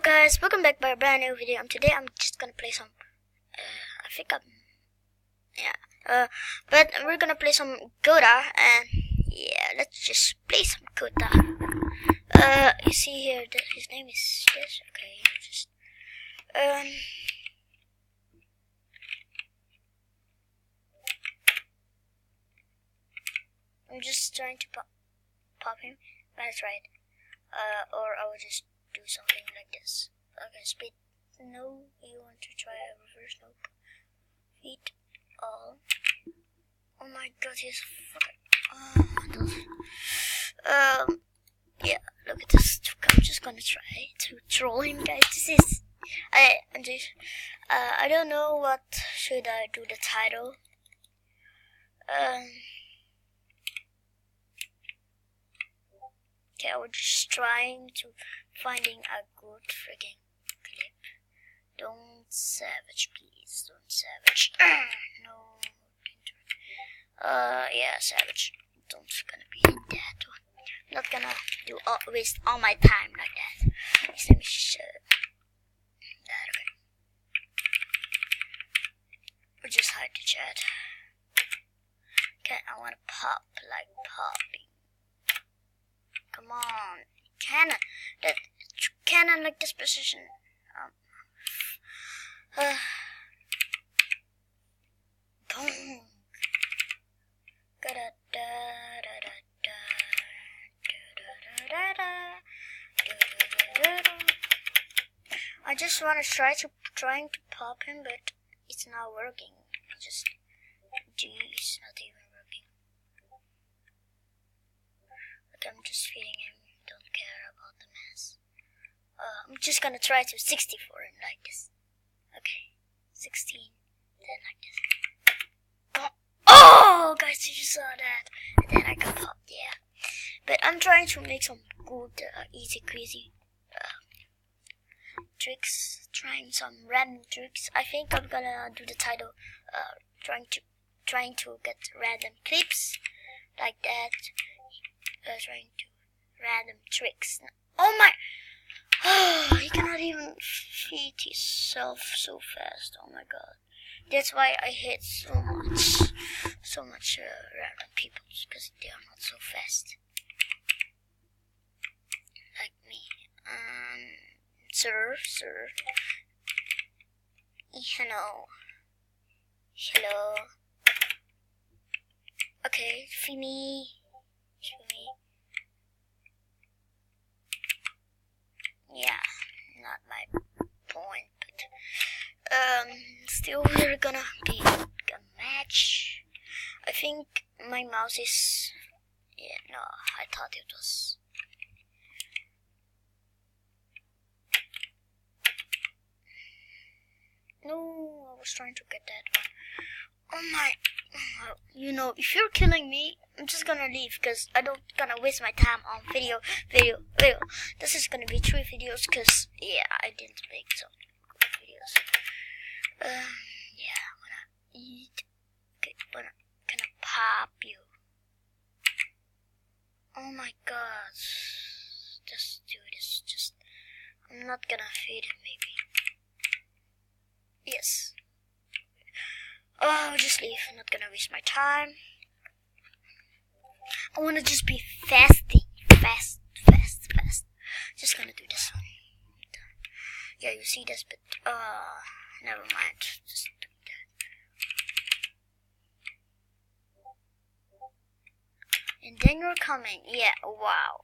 Guys, welcome back by a brand new video, and today I'm just gonna play some, but we're gonna play some Goda, and yeah, let's just play some Goda. You see here that his name is, yes, okay, just, I'm just trying to pop him, that's right, or I will just do something like this. Okay, speed. No, you want to try a reverse? Nope. Feet all. Oh my god, he's yeah, look at this. I'm just gonna try to troll him, guys. I don't know what should I do the title. Okay, I was just trying to finding a good freaking clip. Don't savage, please. Don't savage. No. Yeah, savage. Don't gonna be that one. I'm not gonna waste all my time like that. His name is that. Okay. Or just hide the chat. Okay, I wanna pop like popping. Come on, cannon like this position. Boom. I just want to trying to pop him, but it's not working. It's not even working. I'm just feeding him, don't care about the mess. I'm just gonna try to 60 for him like this. Okay, 16, then like this. Oh, guys, you saw that. And then I got popped, yeah. But I'm trying to make some good, easy crazy tricks. Trying some random tricks. I think I'm gonna do the title, trying to get random clips like that. Trying to random tricks. Oh my! Oh, he cannot even feed himself so fast. Oh my god! That's why I hate so much random people, because they are not so fast like me. Sir. Hello. Okay, feed me. Yeah, not my point, but still we're gonna be a match. I think my mouse is, yeah, no, I thought it was. No, I was trying to get that one. Oh my, you know, if you're killing me, I'm just gonna leave, because I don't gonna waste my time on video. This is gonna be 3 videos, because, yeah, I didn't make some good videos. Yeah, I'm gonna eat. Okay, gonna pop you. Oh my god. Just do this, I'm not gonna feed him, maybe. Yes. Oh, just leave. I'm not gonna waste my time. I wanna just be fasting. Fast. Just gonna do this one. Yeah, you see this, but never mind. Just do that. And then you're coming. Yeah, wow.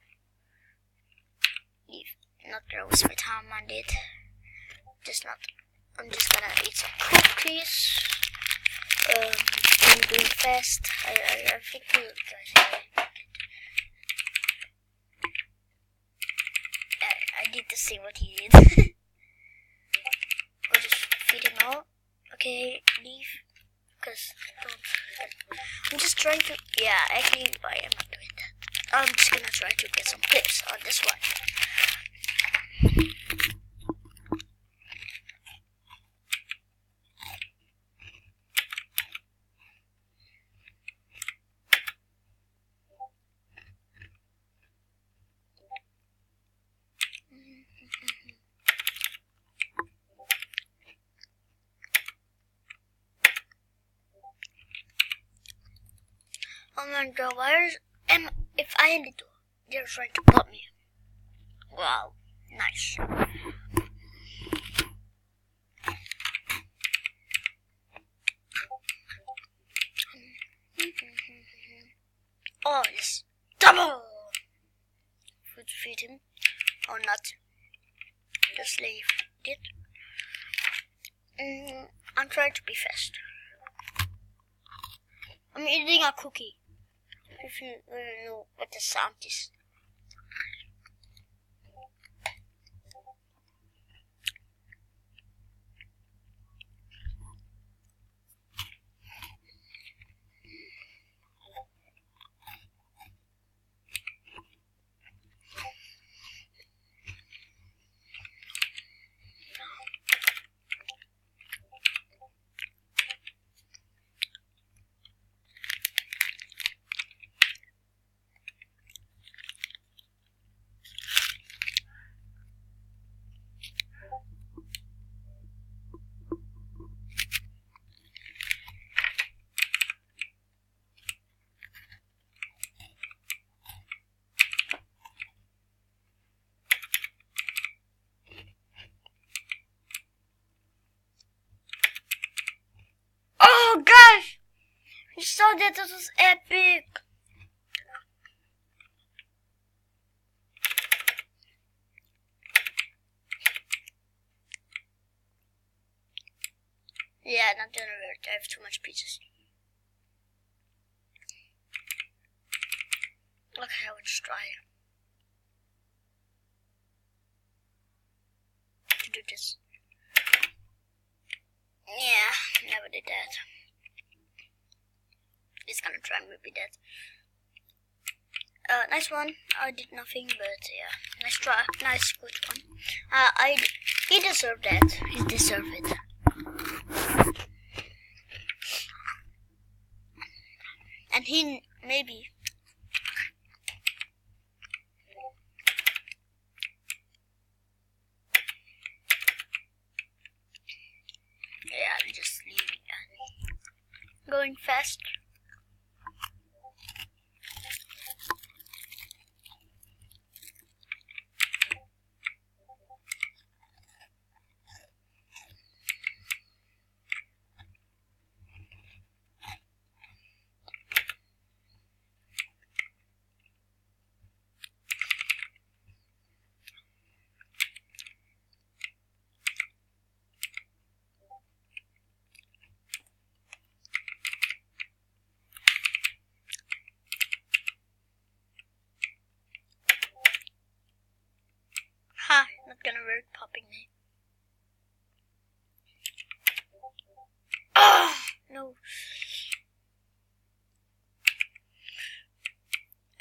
Leave. Not gonna waste my time on it. I'm just gonna eat some cookies. I'm doing fast. I think you guys I did the same what he did. I'll just feed him out. Okay, leave. Because I'm just trying to, yeah, actually I am not doing that. I'm just gonna try to get some clips on this one. my god, if I end it, they're trying to pop me. Wow, nice. Oh, yes. Double! Would feed him or not? The slave did. I'm trying to be fast. I'm eating a cookie. If you know what the sound is. Oh gosh! You saw that? This was epic! Yeah, not gonna work. I have too much pizzas. Okay, I will just try to do this. Yeah, never did that. It's gonna try and repeat that. Nice one. I did nothing, but yeah, nice try. Nice, good one. He deserved that. He deserved it. And he maybe. Yeah, I'm just leaving that. Going fast. Ha, not gonna work popping me. Ah, no.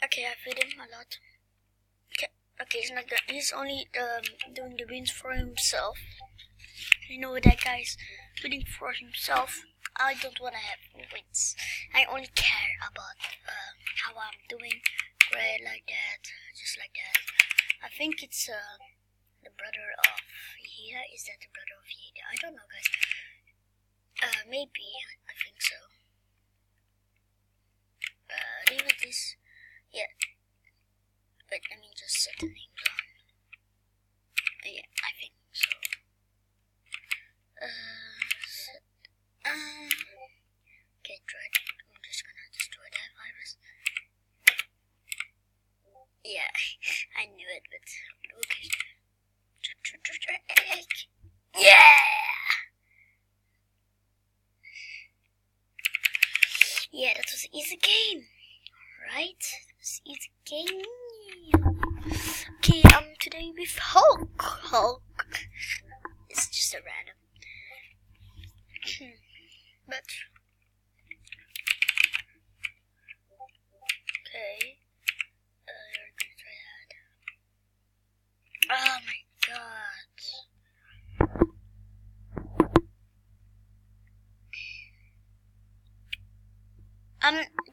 Okay, I feed him a lot. Okay, he's not gonna, he's only doing the beans for himself. You know that guy's feeding for himself. I don't wanna have wins. I only care about how I'm doing. Great, like that, just like that. I think it's the brother of Yehida. Is that the brother of Yehida? I don't know, guys. Maybe. I think so. Leave it this. Yeah. Wait, let me just set the names on. Yeah, I think so. Okay, try it. I'm just gonna destroy that virus. Yeah, I knew it, but okay. Yeah! Yeah, that was an easy game. Right? That was an easy game. Okay, today with Hulk. It's just a random. But okay. We're gonna try that. Oh my god.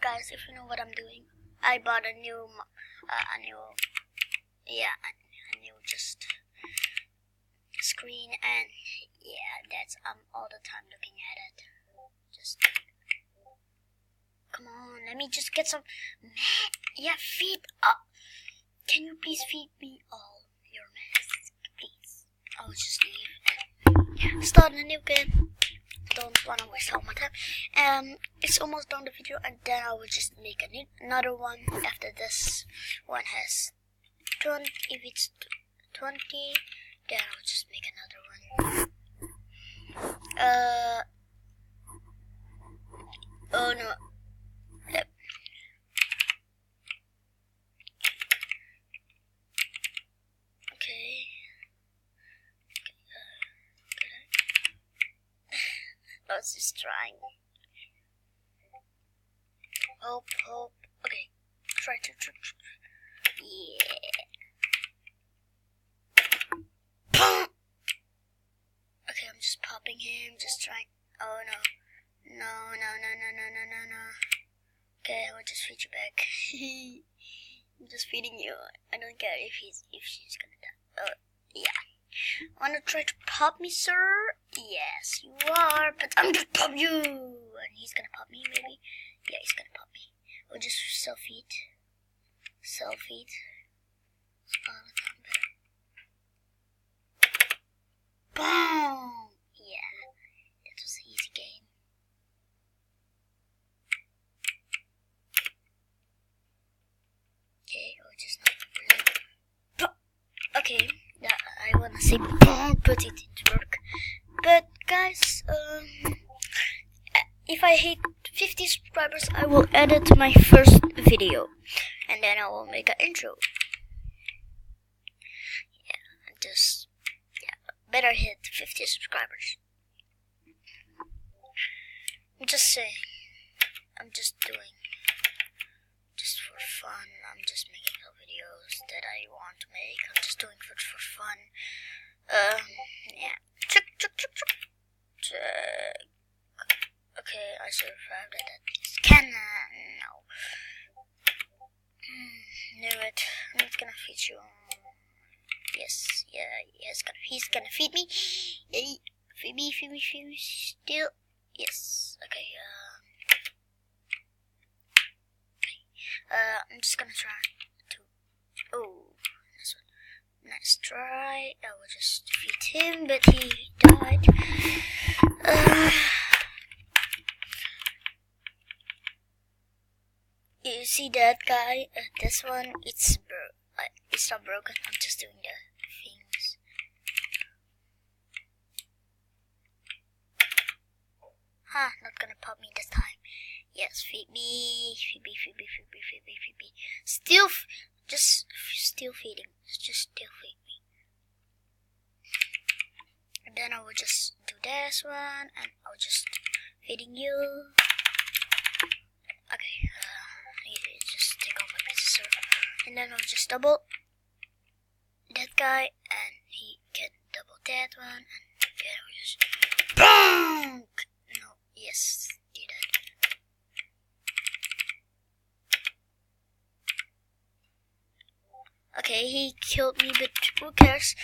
Guys, if you know what I'm doing, I bought a new just screen, and yeah, that's all the time looking at it. Just Come on, let me just get some. Man, yeah, feed up. Can you please feed me all your mess, please? I'll just leave and start a new game. Don't wanna waste all my time. It's almost done the video, and then I will just make another one after this one has 20. If it's 20, then I'll just make another one. Oh no. Yep. Okay. I was just trying. Hope. Okay. Try to. Yeah. Okay, I'm just popping him. Just trying. Oh no. No. Okay, I will just feed you back. I'm just feeding you. I don't care if she's gonna die. Oh, yeah. Wanna try to pop me, sir? Yes, you are. But I'm gonna pop you. And he's gonna pop me, maybe? Yeah, he's gonna pop me. We'll just self-feed. Self-feed. All the time better. Boom! Yeah, that was an easy game. Okay, I'll just not. Okay, I wanna say boom, but it didn't work. But guys, if I hit 50 subscribers, I will edit my first video, and then I will make an intro. Yeah, just better hit 50 subscribers. I'm just saying. I'm just doing. Just for fun. I'm just making the videos that I want to make. I'm just doing it for fun. Yeah. Check. Okay, I survived that. Can no. Knew it. I'm not gonna feed you. Yes, yeah, he's gonna feed me. Yay. Feed me. Still. Yes. Okay. I'm just gonna try to. Oh, this one. Nice try. I will just feed him, but he died. You see that guy? This one, it's not broken. I'm just doing the things. Not gonna pop me this time. Yes, feed me. Just still feeding. Just still feed me. And then I will just do this one, and I'll just feeding you. Okay, just take all my pieces, sir. And then I'll just double that guy, and he can double that one, and then I'll just BOOM! No, yes, do that. Okay, he killed me, but who cares?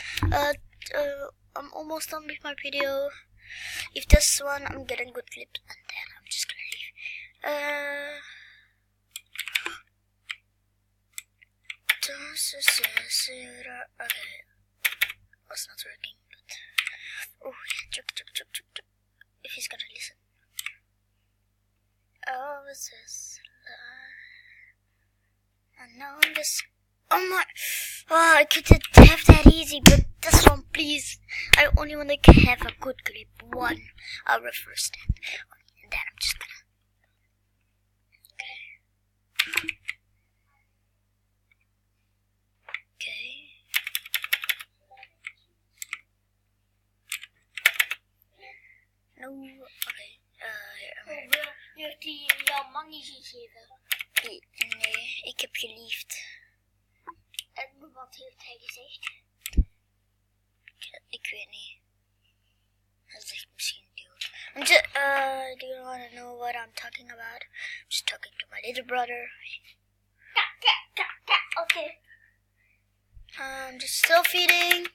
I'm almost done with my video. If this one, I'm getting good clips, and then I'm just gonna leave. Okay, was not working, but oh, yeah, if he's gonna listen. Oh, what's this? I know this. Oh my! Oh, I couldn't have that easy, but this one, please. I only want to have a good clip. One, I'll reverse that, and then I'm just gonna. Okay. No, okay. Je hebt jouw man niet gegeven. Nee, ik heb geliefd. En wat heeft hij gezegd? Ik weet niet. Hij zegt misschien dude. I'm just, do you want to know what I'm talking about? I'm just talking to my little brother. Okay. I'm just still feeding.